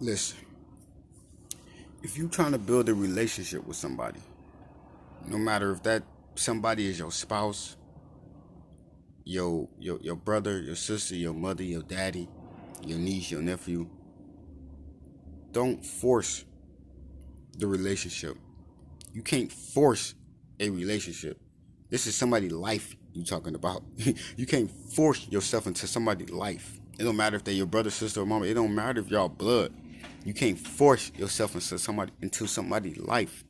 Listen, if you trying to build a relationship with somebody, no matter if that somebody is your spouse, your brother, your sister, your mother, your daddy, your niece, your nephew, don't force the relationship. You can't force a relationship. This is somebody's life you talking about. You can't force yourself into somebody's life. It don't matter if they're your brother, sister, or mama. It don't matter if y'all blood. You can't force yourself into somebody's life.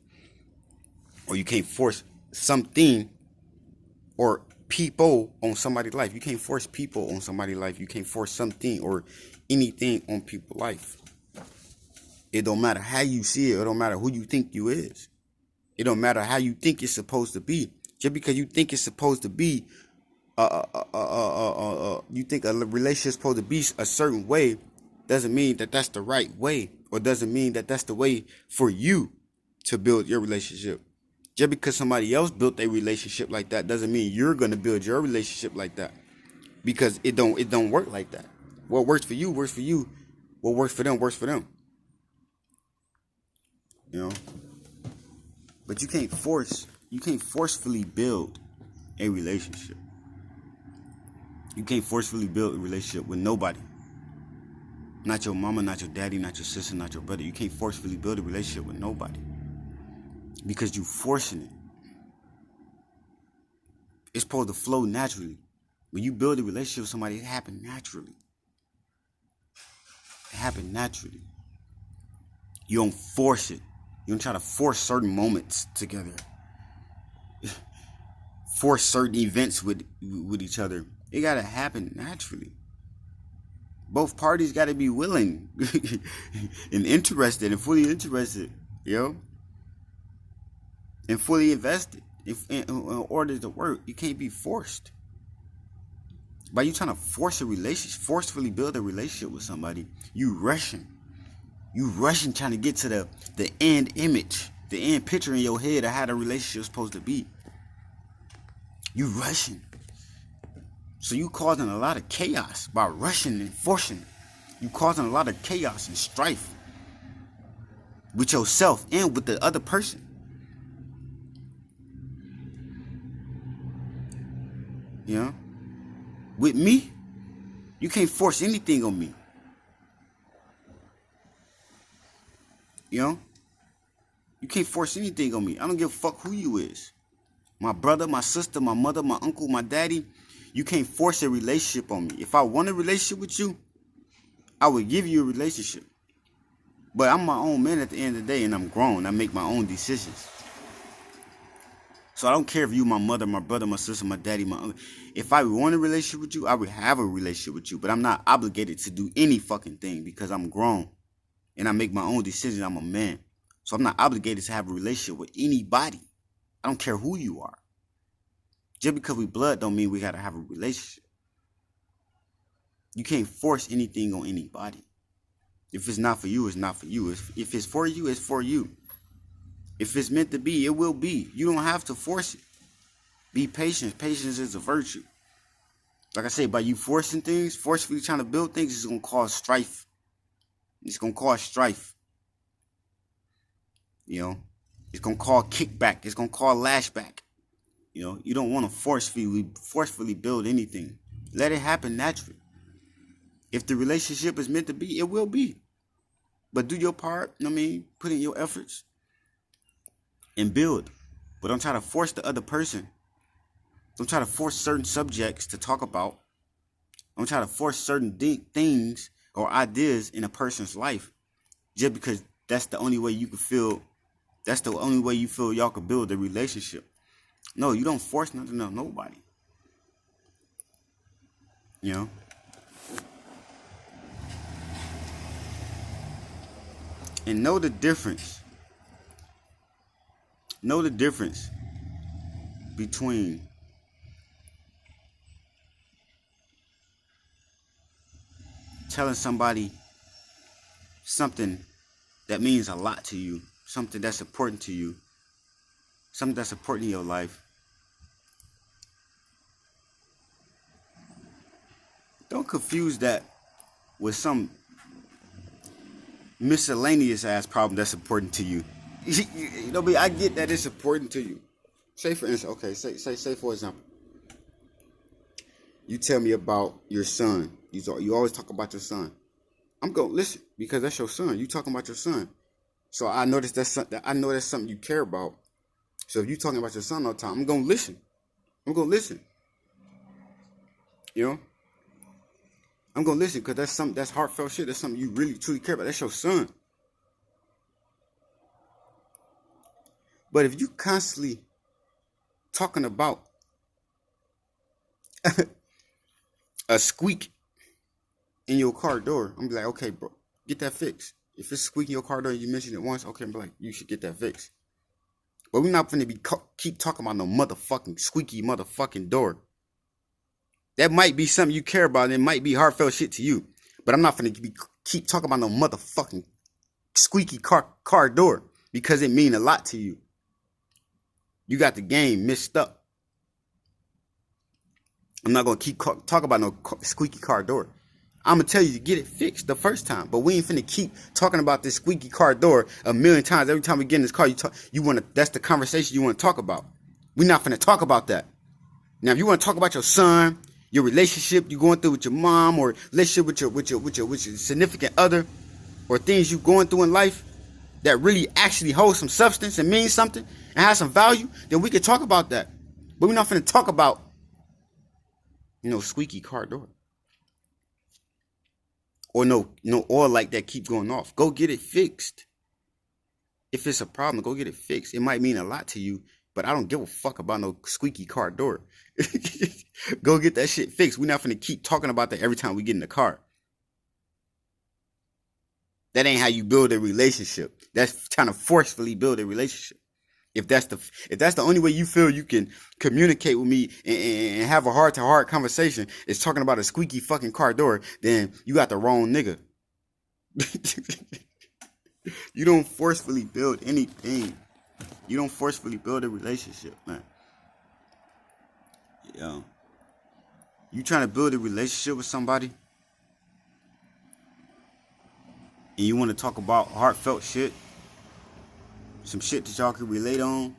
Or you can't force something or people on somebody's life. You can't force people on somebody's life. You can't force something or anything on people's life. It don't matter how you see it. It don't matter who you think you is. It don't matter how you think it's supposed to be. Just because you think it's supposed to be, you think a relationship is supposed to be a certain way, doesn't mean that that's the right way, or doesn't mean that that's the way for you to build your relationship. Just because somebody else built a relationship like that doesn't mean you're gonna build your relationship like that. Because it don't work like that. What works for you works for you. What works for them works for them. You know. But you can't forcefully build a relationship. You can't forcefully build a relationship with nobody. Not your mama, not your daddy, not your sister, not your brother. You can't forcefully build a relationship with nobody. Because you forcing it. It's supposed to flow naturally. When you build a relationship with somebody, it happens naturally. It happens naturally. You don't force it. You don't try to force certain moments together. Force certain events with each other. It gotta happen naturally. Both parties gotta be willing and interested and fully interested, and fully invested. In order to work, you can't be forced. By you trying to forcefully build a relationship with somebody, you rushing. You rushing trying to get to the end image, the end picture in your head of how the relationship is supposed to be. You rushing. So you causing a lot of chaos by rushing and forcing. You causing a lot of chaos and strife with yourself and with the other person. You know? With me, you can't force anything on me. You know? You can't force anything on me. I don't give a fuck who you is. My brother, my sister, my mother, my uncle, my daddy. You can't force a relationship on me. If I want a relationship with you, I would give you a relationship. But I'm my own man at the end of the day, and I'm grown. I make my own decisions. So I don't care if you my mother, my brother, my sister, my daddy, my uncle. If I want a relationship with you, I would have a relationship with you. But I'm not obligated to do any fucking thing because I'm grown. And I make my own decisions. I'm a man. So I'm not obligated to have a relationship with anybody. I don't care who you are. Just because we blood don't mean we gotta have a relationship. You can't force anything on anybody. If it's not for you, it's not for you. If it's for you, it's for you. If it's meant to be, it will be. You don't have to force it. Be patient. Patience is a virtue. Like I say, by you forcing things, forcefully trying to build things, it's gonna cause strife. It's gonna cause strife. It's gonna cause kickback. It's gonna cause lashback. You don't want to forcefully build anything. Let it happen naturally. If the relationship is meant to be, it will be. But do your part, put in your efforts and build. But don't try to force the other person. Don't try to force certain subjects to talk about. Don't try to force certain things or ideas in a person's life just because that's the only way you can feel. That's the only way you feel y'all can build a relationship. No, you don't force nothing on nobody. And know the difference. Know the difference between telling somebody something that means a lot to you, something that's important to you, something that's important in your life. Don't confuse that with some miscellaneous ass problem that's important to you. You know, I get that it's important to you. Say for instance, okay, say for example, you tell me about your son. You always talk about your son. I'm gonna listen because that's your son. You talking about your son, so I noticed I know that's something you care about. So if you talking about your son all the time, I'm gonna listen. I'm gonna listen. You know, I'm gonna listen because that's heartfelt shit. That's something you really truly care about. That's your son. But if you constantly talking about a squeak in your car door, I'm be like, okay, bro, get that fixed. If it's squeaking your car door and you mention it once, okay, I'm be like, you should get that fixed. But we're not finna keep talking about no motherfucking squeaky motherfucking door. That might be something you care about and it might be heartfelt shit to you. But I'm not finna keep talking about no motherfucking squeaky car door because it mean a lot to you. You got the game mixed up. I'm not gonna keep talking about no squeaky car door. I'm gonna tell you to get it fixed the first time, but we ain't finna keep talking about this squeaky car door a million times. Every time we get in this car, that's the conversation you want to talk about. We're not finna talk about that. Now, if you want to talk about your son, your relationship you going through with your mom, or relationship with your significant other, or things you going through in life that really actually hold some substance and mean something and have some value, then we can talk about that. But we're not finna talk about, squeaky car door. Or no oil light that keep going off. Go get it fixed. If it's a problem, go get it fixed. It might mean a lot to you, but I don't give a fuck about no squeaky car door. Go get that shit fixed. We're not finna keep talking about that every time we get in the car. That ain't how you build a relationship. That's trying to forcefully build a relationship. If that's the only way you feel you can communicate with me and have a heart-to-heart conversation is talking about a squeaky fucking car door, then you got the wrong nigga. You don't forcefully build anything. You don't forcefully build a relationship, man. You trying to build a relationship with somebody and you want to talk about heartfelt shit, some shit that y'all can relate on,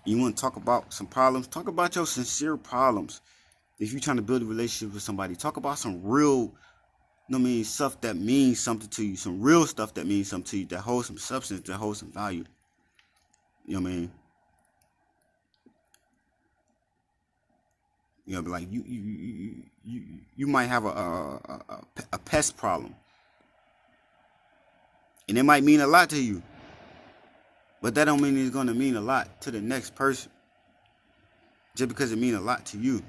you want to talk about some problems, talk about your sincere problems. If you're trying to build a relationship with somebody, talk about some real, stuff that means something to you, some real stuff that means something to you, that holds some substance, that holds some value. You know what I mean? Like you might have a pest problem, and it might mean a lot to you. But that don't mean it's going to mean a lot to the next person. Just because it means a lot to you.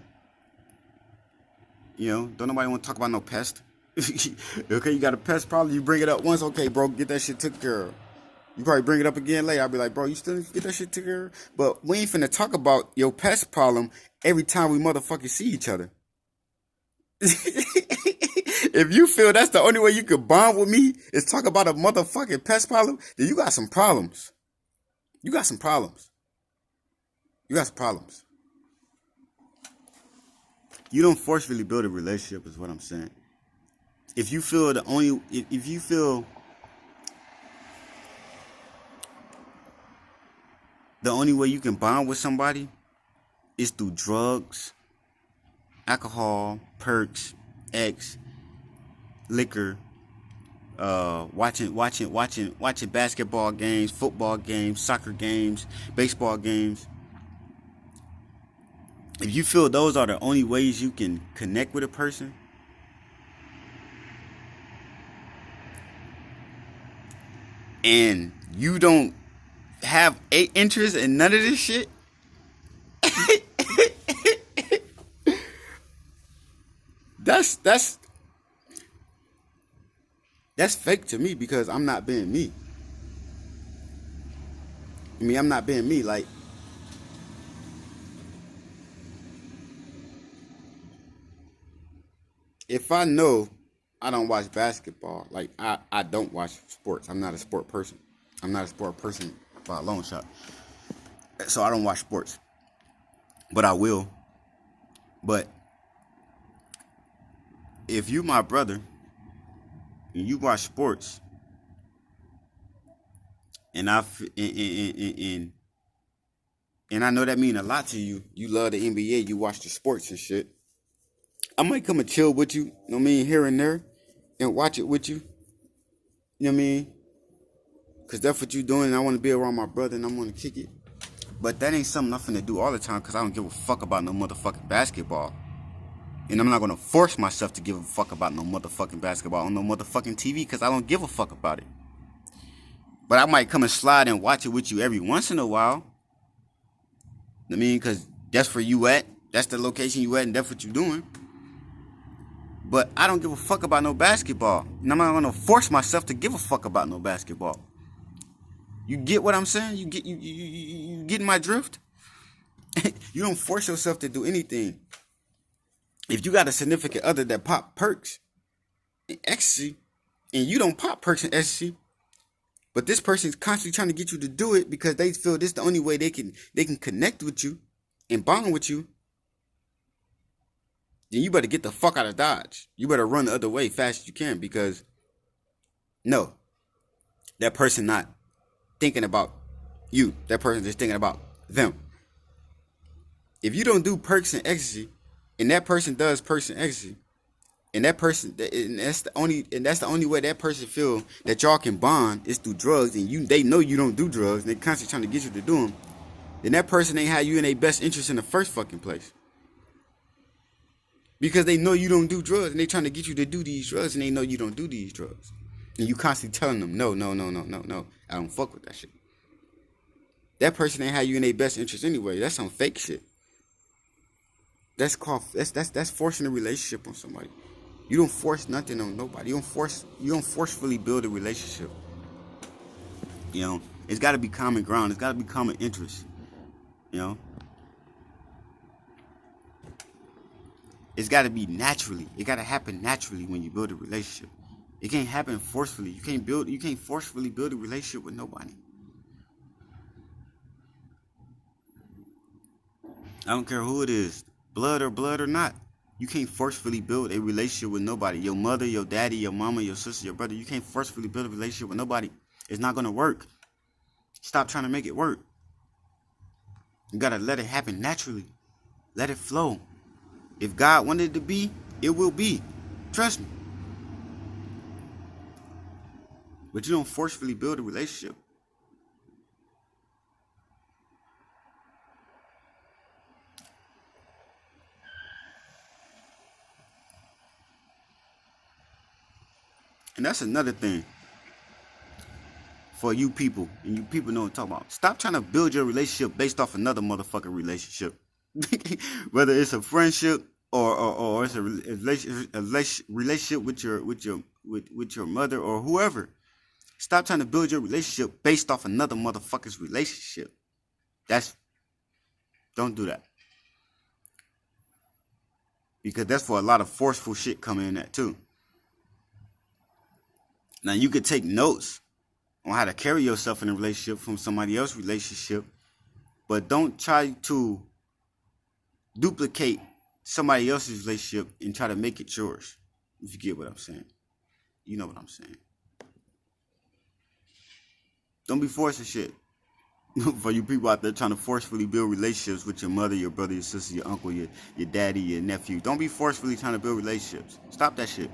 Don't nobody want to talk about no pest. Okay, you got a pest problem, you bring it up once, okay, bro, get that shit taken care of. You probably bring it up again later. I'll be like, bro, you still get that shit taken care of? But we ain't finna talk about your pest problem every time we motherfucking see each other. If you feel that's the only way you could bond with me is talk about a motherfucking pest problem, then you got some problems. You got some problems. You don't forcefully build a relationship is what I'm saying. If you feel the only way you can bond with somebody is through drugs, alcohol, perks, X, liquor, watching basketball games, football games, soccer games, baseball games. If you feel those are the only ways you can connect with a person, and you don't have a interest in none of this shit, that's fake to me because I'm not being me. I'm not being me. Like, if I know I don't watch basketball, like I don't watch sports. I'm not a sport person. I'm not a sport person by a long shot. So I don't watch sports. But I will. But if you my brother and you watch sports And and I know that mean a lot to you. You love the NBA, you watch the sports and shit. I might come and chill with you, you know what I mean, here and there, and watch it with you. You know what I mean? Because that's what you doing, and I want to be around my brother, and I want to kick it. But that ain't something I'm finna do all the time, because I don't give a fuck about no motherfucking basketball. And I'm not going to force myself to give a fuck about no motherfucking basketball on no motherfucking TV, because I don't give a fuck about it. But I might come and slide and watch it with you every once in a while. I mean, because that's where you at. That's the location you at, and that's what you doing. But I don't give a fuck about no basketball. And I'm not going to force myself to give a fuck about no basketball. You get what I'm saying? You getting my drift? You don't force yourself to do anything. If you got a significant other that pop perks and ecstasy, and you don't pop perks and ecstasy, but this person's constantly trying to get you to do it because they feel this the only way they can connect with you and bond with you, then you better get the fuck out of Dodge. You better run the other way fast as you can, because no, that person not thinking about you. That person is thinking about them. If you don't do perks and ecstasy, and that person does perks and ecstasy, and that's the only way that person feel that y'all can bond is through drugs, and they know you don't do drugs, and they constantly trying to get you to do them, then that person ain't have you in their best interest in the first fucking place. Because they know you don't do drugs, and they trying to get you to do these drugs, and they know you don't do these drugs. And you constantly telling them, no, I don't fuck with that shit. That person ain't have you in their best interest anyway. That's some fake shit. That's forcing a relationship on somebody. You don't force nothing on nobody. You don't forcefully build a relationship. You know, it's got to be common ground. It's got to be common interest. You know, it's got to be naturally. It got to happen naturally when you build a relationship. It can't happen forcefully. You can't forcefully build a relationship with nobody. I don't care who it is, blood or not. You can't forcefully build a relationship with nobody. Your mother, your daddy, your mama, your sister, your brother. You can't forcefully build a relationship with nobody. It's not going to work. Stop trying to make it work. You got to let it happen naturally. Let it flow. If God wanted it to be, it will be. Trust me. But you don't forcefully build a relationship. And that's another thing for you people, and you people know what I'm talking about. Stop trying to build your relationship based off another motherfucking relationship. Whether it's a friendship or it's a relationship with your mother or whoever. Stop trying to build your relationship based off another motherfucker's relationship. Don't do that. Because that's for a lot of forceful shit coming in that too. Now, you could take notes on how to carry yourself in a relationship from somebody else's relationship, but don't try to duplicate somebody else's relationship and try to make it yours. If you get what I'm saying. You know what I'm saying. Don't be forcing shit. For you people out there trying to forcefully build relationships with your mother, your brother, your sister, your uncle, your daddy, your nephew. Don't be forcefully trying to build relationships. Stop that shit.